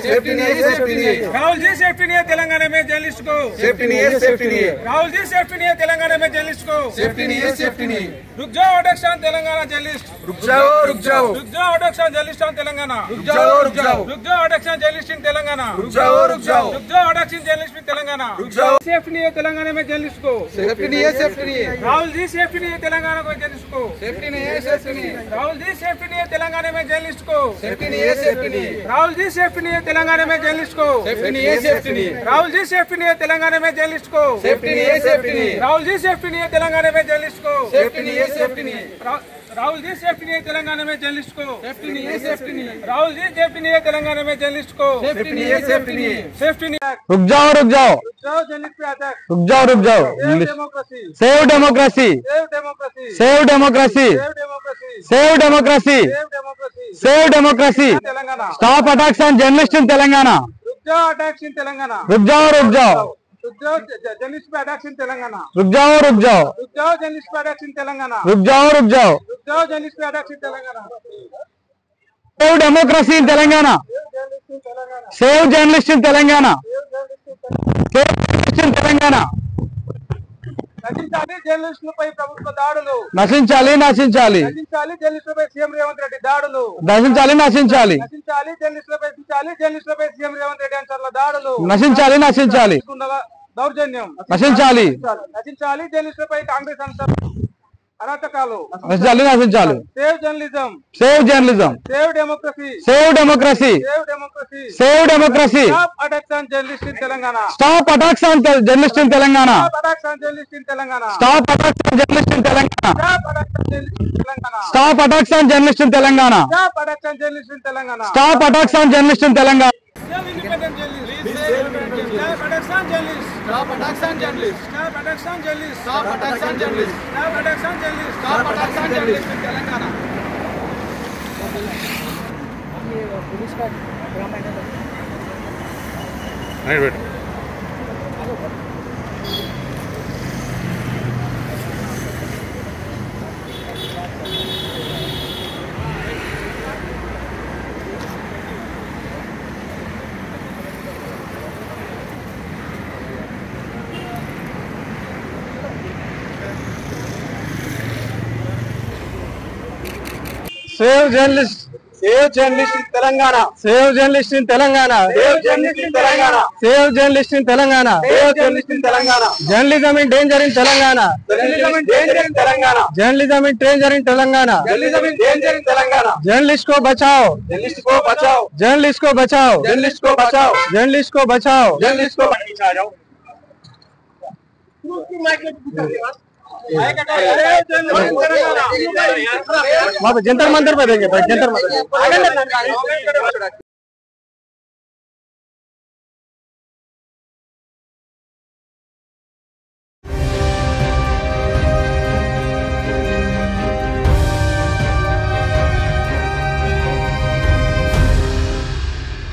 Safety नहीं है, safety नहीं है। राहुल जी सेफ्टी नहीं है तेलंगाना में जर्नलिस्ट को। सेफ्टी नहीं है, सेफ्टी नहीं है। राहुल जी सेफ्टी नहीं है तेलंगाना में जर्नलिस्ट को। सेफ्टी नहीं है, सेफ्टी नहीं है। रुक जाओ ऑडेक्शन तेलंगाना जर्नलिस्ट। रुक जाओ, रुक जाओ, रुक जाओ ऑडेक्शन जर्नलिस्ट इन तेलंगाना। रुक जाओ, रुक जाओ, रुक जाओ ऑडेक्शन जर्नलिस्ट इन तेलंगाना। रुक जाओ, रुक जाओ, रुक जाओ ऑडेक्शन जर्नलिस्ट इन तेलंगाना। रुक जाओ। सेफ्टी नहीं है तेलंगाना में जर्नलिस्ट को। सेफ्टी नहीं है, सेफ्टी नहीं है। राहुल जी सेफ्टी नहीं है तेलंगाना को जर्नलिस्ट को। सेफ्टी नहीं है, सेफ्टी नहीं है। राहुल जी सेफ्टी नहीं है तेलंगाना में जर्नलिस्ट को। सेफ्टी नहीं है, सेफ्टी नहीं है। राहुल जी सेफ्टी नहीं है तेलंगाना में जर्नलिस्ट को। सेफ्टी नहीं है, सेफ्टी नहीं है। राहुल जी सेफ्टी नहीं है तेलंगाना में जर्नलिस्ट को। सेफ्टी नहीं है, सेफ्टी नहीं है। राहुल जी सेफ्टी नहीं है तेलंगाना में जर्नलिस्ट को। सेफ्टी नहीं है, सेफ्टी नहीं है। राहुल जी सेफ्टी नहीं है तेलंगाना में जर्नलिस्ट को। सेफ्टी नहीं है, सेफ्टी नहीं है। राहुल जी सेफ्टी नहीं है तेलंगाना में जर्नलिस्ट को। सेफ्टी नहीं है, सेफ्टी नहीं है। सेफ्टी नहीं है। रुक जाओ, रुक जाओ, रुक जाओ जर्नलिस्ट पे अटैक। रुक जाओ, रुक जाओ। Democracy, save democracy, save democracy, save democracy, save democracy, save democracy, save democracy. Save democracy. Telangana. Stop attacks on journalist इन तेलंगाना। रुक जाओ अटैक्स इन तेलंगाना। रुक जाओ, रुक जाओ, रुक जाओ जर्नलिस्ट पे अटैक्स इन तेलंगाना। रुक जाओ, रुक जाओ, रुक जाओ जर्नलिस्ट पे अटैक्स इन तेलंगाना। रुक जाओ, रुक जाओ। रुक जाओ जर्नलिस्ट पे attacks in Telangana. Save democracy in Telangana, save journalist in Telangana, save journalist इन तेलंगाना। నశించాలి జర్నలిస్టులపై ప్రభుత్వ దాడులు. నశించాలి, నశించాలి, నశించాలి జర్నలిస్టులపై సీఎం రేవంత్ రెడ్డి దాడులు. నశించాలి, నశించాలి, నశించాలి జర్నలిస్టులపై జర్నలిస్టులపై సీఎం రేవంత్ రెడ్డి అనుచరుల దాడులు. నశించాలి, నశించాలి, దౌర్జన్యం. నశించాలి, నశించాలి జర్నలిస్టులపై కాంగ్రెస్ అనుచరులు అరాచకాలు. నశించాలి, నశించాలి. Save journalism, save journalism, save democracy, save democracy, save democracy. Save democracy. Stop attacks on journalist in Telangana. Stop attacks on journalist in Telangana. Stop attacks on journalist in Telangana. Stop attacks on journalist in Telangana. Stop attacks on journalist in Telangana. Stop attacks on journalist in Telangana. Stop attacks on journalist in Telangana. Stop attacks on journalist in Telangana. Save independent journalists. Save independent journalists. Stop attacks on journalists. Stop attacks on journalists. Stop attacks on journalists. Stop attacks on journalists. Stop attacks on journalists. Stop attacks on journalists in Telangana. Save journalist, Save journalists in Telangana. Save journalist in Telangana, Save journalists in Telangana. Save journalist in Telangana. Save journalists in Telangana. Journalism in danger in Telangana. Journalism in danger in Telangana. Journalism in danger in Telangana. Journalism in danger in Telangana. Journalist को बचाओ, Journalists को बचाओ. Journalist को बचाओ, Journalists को बचाओ. Journalist को बचाओ. Journalists को बचाओ. जंतर मंतर पे देंगे, जंतर मंतर।